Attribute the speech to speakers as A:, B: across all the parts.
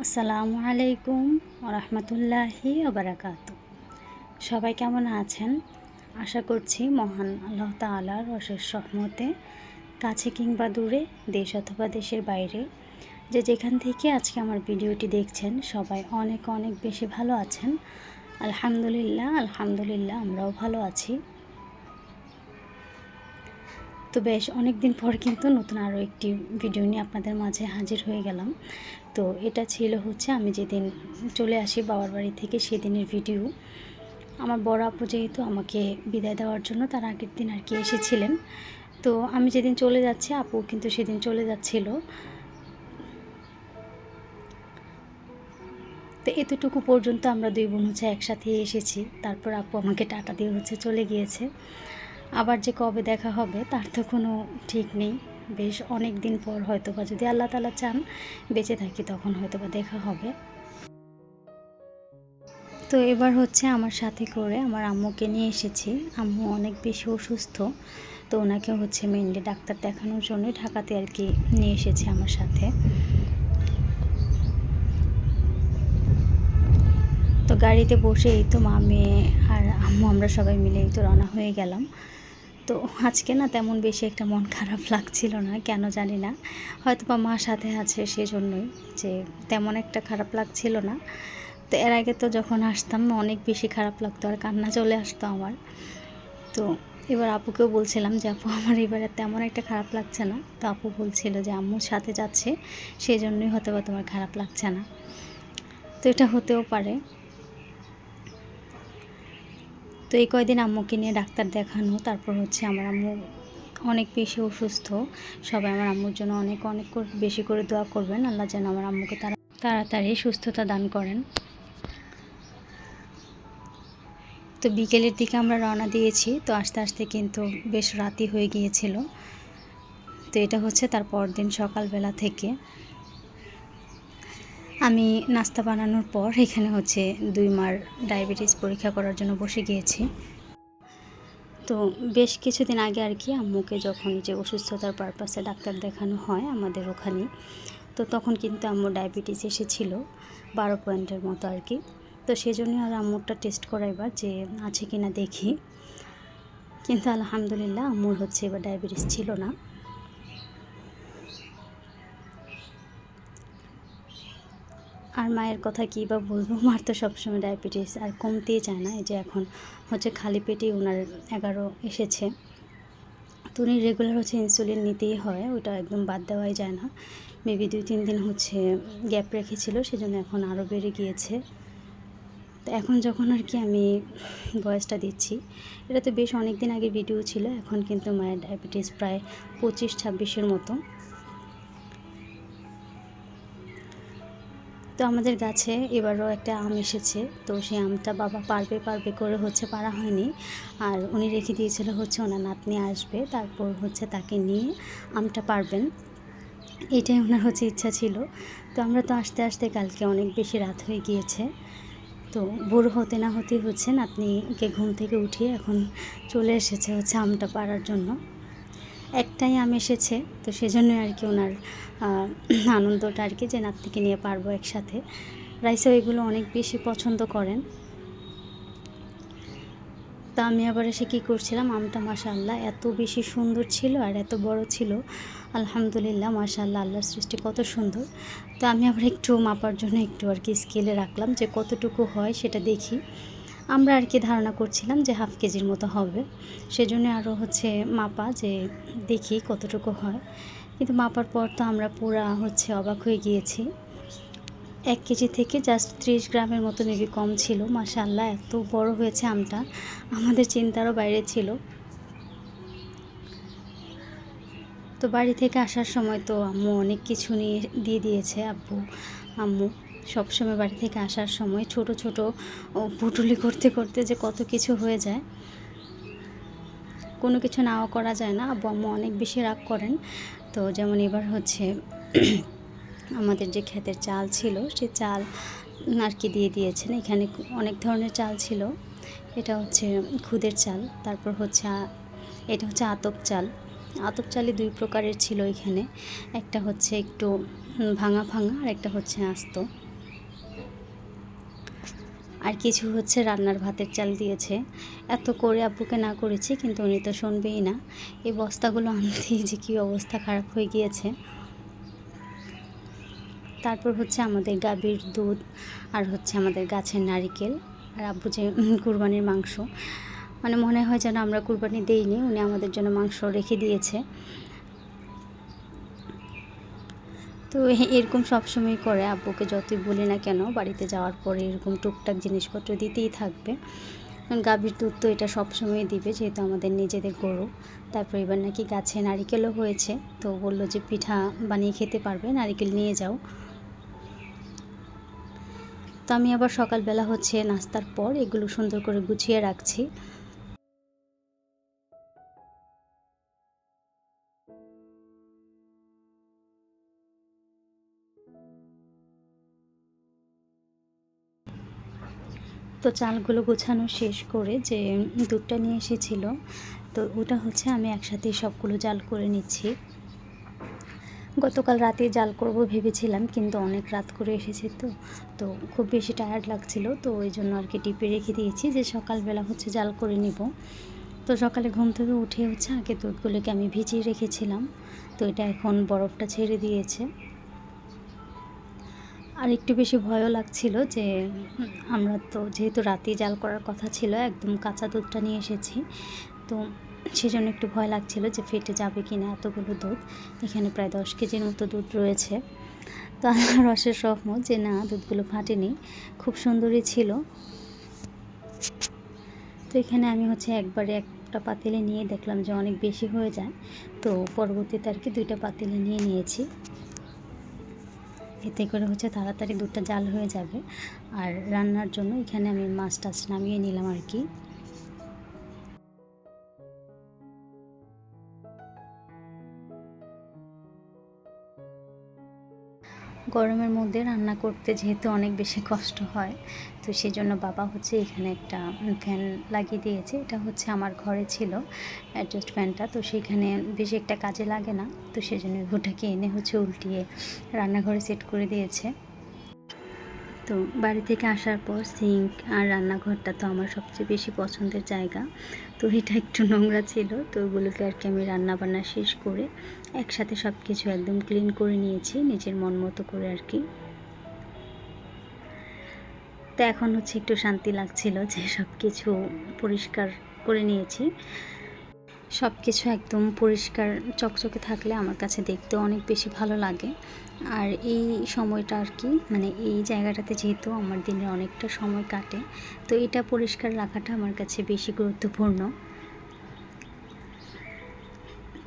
A: আসসালামু আলাইকুম ওরহমতুল্লাহি ওবারাকাতু। সবাই কেমন আছেন? আশা করছি মহান আল্লাহ তাআলার অশেষ রহমতে কাছে কিংবা দূরে, দেশ অথবা দেশের বাইরে, যে যেখান থেকে আজকে আমার ভিডিওটি দেখছেন সবাই অনেক অনেক বেশি ভালো আছেন। আলহামদুলিল্লাহ আমরাও ভালো আছি। তো বেশ অনেক দিন পর কিন্তু নতুন আরও একটি ভিডিও নিয়ে আপনাদের মাঝে হাজির হয়ে গেলাম। তো এটা ছিল আমি যেদিন চলে আসি বাবার বাড়ি থেকে সেদিনের ভিডিও। আমার বড় আপু যেহেতু আমাকে বিদায় দেওয়ার জন্য তার আগের দিন এসেছিলেন। তো আমি যেদিন চলে যাচ্ছি আপু কিন্তু সেদিন চলে যাচ্ছিল। তো এতটুকু পর্যন্ত আমরা দুই বোন একসাথে এসেছি। তারপর আপু আমাকে টাটা দিয়ে চলে গিয়েছে। আবার যে কবে দেখা হবে তার তো কোনো ঠিক নেই। বেশ অনেক দিন পর হয়তোবা যদি আল্লাহ তাআলা চান বেঁচে থাকি তখন হয়তোবা দেখা হবে। তো এবার আমার সাথে করে আমার আম্মুকে নিয়ে এসেছি। আম্মু অনেক বেশি অসুস্থ, তো ওনাকে মেইনলি ডাক্তার দেখানোর জন্য ঢাকাতে নিয়ে এসেছি আমার সাথে। তো গাড়িতে বসে এই তো মা, মেয়ে আর আম্মু আমরা সবাই মিলে এই তো রওনা হয়ে গেলাম। তো আজকে না তেমন বেশি একটা মন খারাপ লাগছিল না, কেন জানি না, হয়তোবা মা সাথে আছে সেজন্যই যে তেমন একটা খারাপ লাগছিল না। তো এর আগে তো যখন আসতাম অনেক বেশি খারাপ লাগতো আর কান্না চলে আসতো আমার। তো এবার আপুকেও বলছিলাম যে আপু আমার এবারে তেমন একটা খারাপ লাগছে না। তো আপু বলছিল যে আম্মুর সাথে যাচ্ছে সেই জন্যই হয়তোবা তোমার খারাপ লাগছে না। তো এটা হতেও পারে। তো এই কয়দিন আম্মুকে নিয়ে ডাক্তার দেখানো, তারপর আমার আম্মু অনেক বেশি অসুস্থ। সবাই আমার আম্মুর জন্য অনেক অনেক বেশি করে দোয়া করবেন, আল্লাহ যেন আমার আম্মুকে তাড়াতাড়ি সুস্থতা দান করেন। তো বিকেলের দিকে আমরা রওনা দিয়েছি। তো আস্তে আস্তে কিন্তু বেশ রাতই হয়ে গিয়েছিল। তো এটা তার পরদিন সকালবেলা থেকে আমি নাস্তা বানানোর পর এখানে 2 মার ডায়াবেটিস পরীক্ষা করার জন্য বসে গিয়েছি। তো বেশ কিছুদিন আগে আম্মুকে যখন যে অসুস্থতার পারপাসে ডাক্তার দেখানো হয় আমাদের ওখানে, তো তখন কিন্তু আম্মুর ডায়াবেটিস এসেছিল 12 পয়েন্টের মতো তো সেজন্য আর আম্মুরটা টেস্ট করাইবার যে আছে কিনা দেখি। কিন্তু আলহামদুলিল্লাহ আম্মুর এবার ডায়াবেটিস ছিল না। আর মায়ের কথা কী বা বলবো, মার তো সবসময় ডায়াবেটিস আর কমতেই চায় না। এই যে এখন খালি পেটেই ওনার 11 এসেছে। তো উনি রেগুলার ইনসুলিন নিতেই হয়, ওটা একদম বাদ দেওয়াই যায় না। মেবি 2-3 দিন গ্যাপ রেখেছিল, সেজন্য এখন আরও বেড়ে গিয়েছে। তো এখন যখন আমি ভয়েসটা দিচ্ছি, এটা তো বেশ অনেক দিন আগের ভিডিও ছিল। এখন কিন্তু মায়ের ডায়াবেটিস প্রায় 25-26-এর মতো। তো আমাদের গাছে এবারও একটা আম এসেছে। তো সেই আমটা বাবা পারবে করে পারা হয়নি। আর উনি রেখে দিয়েছিল ওনার নাতনি আসবে, তারপর তাকে নিয়ে আমটা পারবেন, এটাই ওনার ইচ্ছা ছিল। তো আমরা তো আস্তে আস্তে কালকে অনেক বেশি রাত হয়ে গিয়েছে। তো ভোর হতে না হতেই নাতনিকে ঘুম থেকে উঠিয়ে এখন চলে এসেছে আমটা পাড়ার জন্য। একটাই আম এসেছে, তো সেজন্যই ওনার আনন্দটা যে নাতনিকে নিয়ে পারবো একসাথে। রাইসা এগুলো অনেক বেশি পছন্দ করেন। তা আমি আবার এসে কী করছিলাম, আমটা মাশাআল্লাহ এত বেশি সুন্দর ছিল আর এত বড় ছিল। আলহামদুলিল্লাহ মাশাআল্লাহ, আল্লাহর সৃষ্টি কত সুন্দর। তো আমি আবার একটু মাপার জন্য একটু স্কেলে রাখলাম যে কতটুকু হয় সেটা দেখি। আমরা ধারণা করছিলাম যে হাফ কেজির মতো হবে, সেজন্য আরও মাপা যে দেখি কতটুকু হয়। কিন্তু মাপার পর তো আমরা পুরা অবাক হয়ে গিয়েছি। 1 কেজি থেকে জাস্ট 30 গ্রামের মতো মেবি কম ছিল। মাশাআল্লাহ এত বড় হয়েছে আমটা, আমাদের চিন্তারও বাইরে ছিল। তো বাড়ি থেকে আসার সময় তো আম্মু অনেক কিছু দিয়ে দিয়েছে। আম্মু সবসময় বাড়ি থেকে আসার সময় ছোট ছোট পুটুলি করতে করতে যে কত কিছু হয়ে যায়, কোনো কিছু নাও করা যায় না। আম্মু অনেক বেশি রাগ করেন। তো যেমন এবার আমাদের যে ক্ষেতের চাল ছিল সে চাল দিয়ে দিয়েছেন। এখানে অনেক ধরনের চাল ছিল। এটা খুদের চাল, তারপর এটা আতপ চাল। আতপ চালই 2 প্রকারের ছিল এখানে, একটা একটু ভাঙা ভাঙা আর একটা আস্ত। আর কিছু হচ্ছে রান্নার ভাতের চাল দিয়েছে। এত করে আব্বুকে না করেছি, কিন্তু উনি তো শুনবেই না। এই বস্তাগুলো আনতেই যে কী অবস্থা খারাপ হয়ে গিয়েছে। তারপর হচ্ছে আমাদের গাভীর দুধ, আর হচ্ছে আমাদের গাছের নারিকেল, আর আব্বু যে কুরবানির মাংস, মানে মনে হয় যেন আমরা কুরবানি দেইনি, উনি আমাদের জন্য মাংস রেখে দিয়েছে। তো এরকম সবসময় করে, আব্বুকে যতই বলি না কেন বাড়িতে যাওয়ার পরে এরকম টুকটাক জিনিসপত্র দিতেই থাকবে। গাভীর দুধ তো এটা সবসময় দিবে, যেহেতু আমাদের নিজেদের গরু। তারপর এবার নাকি গাছে নারিকেলও হয়েছে, তো বললো যে পিঠা বানিয়ে খেতে পারবে, নারিকেল নিয়ে যাও। তো আমি আবার সকালবেলা হচ্ছে নাস্তার পর এগুলো সুন্দর করে গুছিয়ে রাখছি। তো চালগুলো গোছানো শেষ করে যে দুধটা নিয়ে এসেছিল, তো ওটা হচ্ছে আমি একসাথে সবগুলো জাল করে নিচ্ছি। গতকাল রাতে জাল করব ভেবেছিলাম, কিন্তু অনেক রাত করে এসেছে, তো খুব বেশি টায়ার্ড লাগছিল, তো ওই জন্য আর কি ডিপে রেখে দিয়েছি যে সকালবেলা হচ্ছে জাল করে নিব। তো সকালে ঘুম থেকে উঠে হচ্ছে আগে দুধগুলোকে আমি ভিজিয়ে রেখেছিলাম, তো এটা এখন বরফটা ছেড়ে দিয়েছে। আর একটু বেশি ভয়ও লাগছিল যে আমরা তো যেহেতু রাতে জাল করার কথা ছিল, একদম কাঁচা দুধটা নিয়ে এসেছি, তো সেজন্য একটু ভয় লাগছিল যে ফেটে যাবে কি না এতগুলো দুধ। এখানে প্রায় 10 কেজির মতো দুধ রয়েছে। তো আল্লাহর রসের রহমত যে না, দুধগুলো ফাটেনি, খুব সুন্দরই ছিল। তো এখানে আমি হচ্ছে একবারে একটা পাতিলে নিয়ে দেখলাম যে অনেক বেশি হয়ে যায়, তো পরবর্তীতে আর কি 2টা পাতিলে নিয়ে নিয়েছি। এতে করে হচ্ছে তাড়াতাড়ি দুধটা জাল হয়ে যাবে। আর রান্নার জন্য এখানে আমি মাছ টাছ নামিয়ে নিলাম আর কি। গরমের মধ্যে রান্না করতে যেহেতু অনেক বেশি কষ্ট হয়, তো সেই জন্য বাবা হচ্ছে এখানে একটা ফ্যান লাগিয়ে দিয়েছে। এটা হচ্ছে আমার ঘরে ছিল অ্যাডজাস্ট ফ্যানটা, তো সেখানে বেশি একটা কাজে লাগে না, তো সেই জন্য ওটাকে এনে হচ্ছে উল্টিয়ে রান্নাঘরে সেট করে দিয়েছে। তো বাড়ি থেকে আসার পর সিঙ্ক আর রান্নাঘরটা তো আমার সবচেয়ে বেশি পছন্দের জায়গা, তো এটা একটু নোংরা ছিল, তো ওগুলোকে আর কি আমি রান্নাবান্না শেষ করে একসাথে সব কিছু একদম ক্লিন করে নিয়েছি নিজের মন মতো করে আর কি। তো এখন হচ্ছে একটু শান্তি লাগছিল যে সব কিছু পরিষ্কার করে নিয়েছি। সব কিছু একদম পরিষ্কার চকচকে থাকলে আমার কাছে দেখতে অনেক বেশি ভালো লাগে। আর এই সময়টা আর কি, মানে এই জায়গাটাতে যেহেতু আমার দিনের অনেকটা সময় কাটে, তো এটা পরিষ্কার রাখাটা আমার কাছে বেশি গুরুত্বপূর্ণ।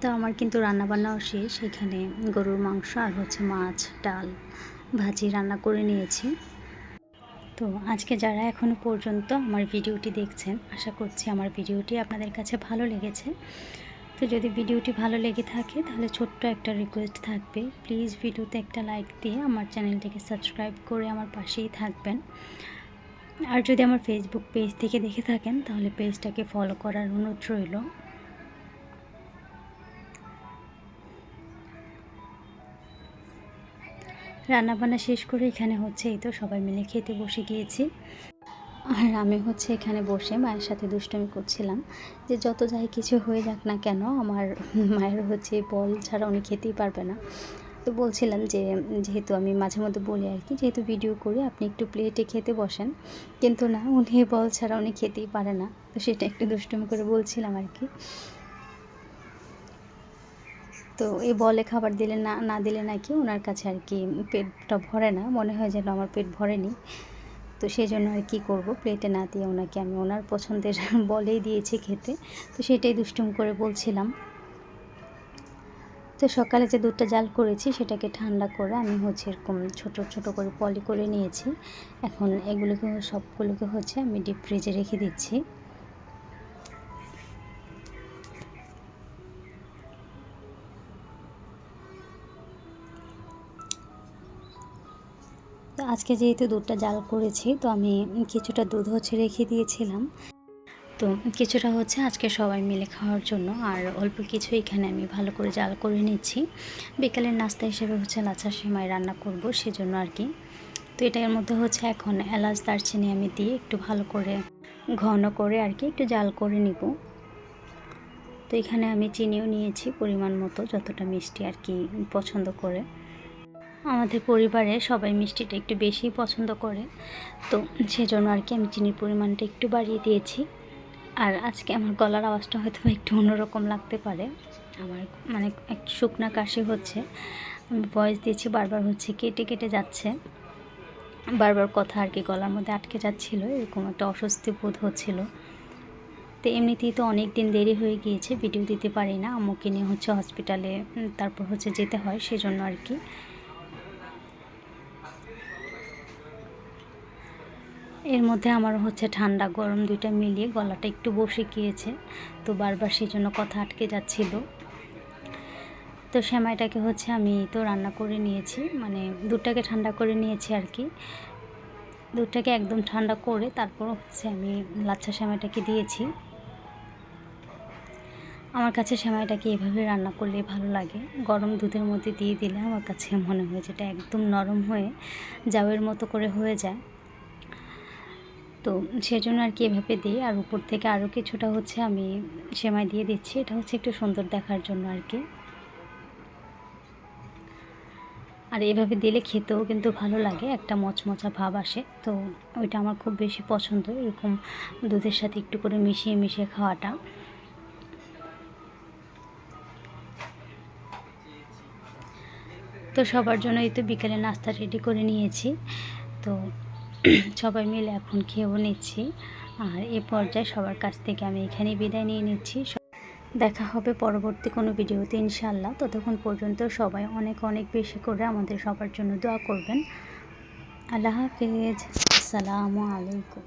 A: তো আমার কিন্তু রান্নাবান্নাও শেষ। এখানে গরুর মাংস আর হচ্ছে মাছ, ডাল, ভাজি রান্না করে নিয়েছি। তো আজকে যারা এখনও পর্যন্ত আমার ভিডিওটি দেখছেন, আশা করছি আমার ভিডিওটি আপনাদের কাছে ভালো লেগেছে। তো যদি ভিডিওটি ভালো লেগে থাকে তাহলে ছোট্ট একটা রিকোয়েস্ট থাকবে, প্লিজ ভিডিওতে একটা লাইক দিয়ে আমার চ্যানেলটিকে সাবস্ক্রাইব করে আমার পাশেই থাকবেন। আর যদি আমার ফেসবুক পেজ থেকে দেখে থাকেন তাহলে পেজটাকে ফলো করার অনুরোধ রইল। রান্নাবান্না শেষ করে এখানে হচ্ছে এই তো সবাই মিলে খেতে বসে গিয়েছি। আর আমি হচ্ছে এখানে বসে মায়ের সাথে দুষ্টুমি করছিলাম যে যত যাই কিছু হয়ে যাক না কেন, আমার মায়ের হচ্ছে বল ছাড়া উনি খেতেই পারবে না। তো বলছিলাম যে যেহেতু আমি মাঝে মধ্যে বলি আর কি, যেহেতু ভিডিও করি আপনি একটু প্লেটে খেতে বসেন, কিন্তু না, উনি বল ছাড়া উনি খেতেই পারে না। তো সেটা একটু দুষ্টুমি করে বলছিলাম আর কি। তো এই বলে খাবার দিলে না দিলে নাকি ওনার কাছে আর কি পেটটা ভরে না, মনে হয় যেন আমার পেট ভরেনি। তো সেই জন্য আর কী করবো, প্লেটে না দিয়ে ওনাকে আমি ওনার পছন্দের বলেই দিয়েছি খেতে। তো সেটাই দুষ্টুম করে বলছিলাম। তো সকালে যে দুধটা জাল করেছি সেটাকে ঠান্ডা করে আমি হচ্ছে এরকম ছোট ছোট করে পলি করে নিয়েছি। এখন এগুলোকে সবগুলোকে হচ্ছে আমি ডিপ ফ্রিজে রেখে দিচ্ছি। তো আজকে যেহেতু দুধটা জাল করেছি, তো আমি কিছুটা দুধ হচ্ছে রেখে দিয়েছিলাম, তো কিছুটা হচ্ছে আজকে সবাই মিলে খাওয়ার জন্য, আর অল্প কিছু এখানে আমি ভালো করে জাল করে নিচ্ছি। বিকালের নাস্তা হিসেবে হচ্ছে লাচ্ছা সেমাই রান্না করব, সেজন্য আর কি। তো তো এটার মধ্যে হচ্ছে এখন এলাচ দারচিনি আমি দিয়ে একটু ভালো করে ঘন করে আর কি একটু জাল করে নিব। তো এখানে আমি চিনিও নিয়েছি পরিমাণ মতো, যতটা মিষ্টি আর কি পছন্দ করে। আমাদের পরিবারে সবাই মিষ্টিটা একটু বেশি পছন্দ করে, তো সেজন্য আর কি আমি চিনির পরিমাণটা একটু বাড়িয়ে দিয়েছি। আর আজকে আমার গলার আওয়াজটা হয়তো একটু অন্যরকম লাগতে পারে, আমার মানে একটু শুকনা কাশি হচ্ছে। আমি ভয়েস দিয়েছি, বারবার হচ্ছে কেটে কেটে যাচ্ছে, বারবার কথা আর কি গলার মধ্যে আটকে যাচ্ছিলো, এরকম একটা অস্বস্তি বোধ হচ্ছিল। তো এমনিতেই তো অনেক দিন দেরি হয়ে গিয়েছে, ভিডিও দিতে পারি না, আম্মুকে নিয়ে হচ্ছে হসপিটালে তারপর হচ্ছে যেতে হয়, সেজন্য আর কি। এর মধ্যে আমার হচ্ছে ঠান্ডা গরম দুইটা মিলিয়ে গলাটা একটু বসে গিয়েছে, তো বারবার সেই জন্য কথা আটকে যাচ্ছিল। তো সেমাইটাকে হচ্ছে আমি তো রান্না করে নিয়েছি, মানে দুধটাকে ঠান্ডা করে নিয়েছি আর কি। দুধটাকে একদম ঠান্ডা করে তারপর হচ্ছে আমি লাচ্ছা সেমাইটাকে দিয়েছি। আমার কাছে সেমাইটাকে এভাবে রান্না করলে ভালো লাগে, গরম দুধের মধ্যে দিয়ে দিলে আমার কাছে মনে হয় যেটা একদম নরম হয়ে জাউয়ের মতো করে হয়ে যায়। তো সেজন্য আর কি এভাবে দিই, আর উপর থেকে আরও কিছুটা হচ্ছে আমি সেমাই দিয়ে দিচ্ছি, এটা হচ্ছে একটু সুন্দর দেখার জন্য আর কি। আর এভাবে দিলে খেতেও কিন্তু ভালো লাগে, একটা মচমচা ভাব আসে, তো ওইটা আমার খুব বেশি পছন্দ, এরকম দুধের সাথে একটু করে মিশিয়ে মিশিয়ে খাওয়াটা। তো সবার জন্যই তো বিকেলে নাস্তা রেডি করে নিয়েছি, তো সবাই মিলে এখন খেয়েও নিচ্ছি। আর এ পর্যায়ে সবার কাছ থেকে আমি এখানেই বিদায় নিয়ে নিচ্ছি। দেখা হবে পরবর্তী কোনো ভিডিওতে ইনশাআল্লাহ। ততক্ষণ পর্যন্ত সবাই অনেক অনেক বেশি করে আমাদের সবার জন্য দোয়া করবেন। আল্লাহ হাফেজ, আসসালামু আলাইকুম।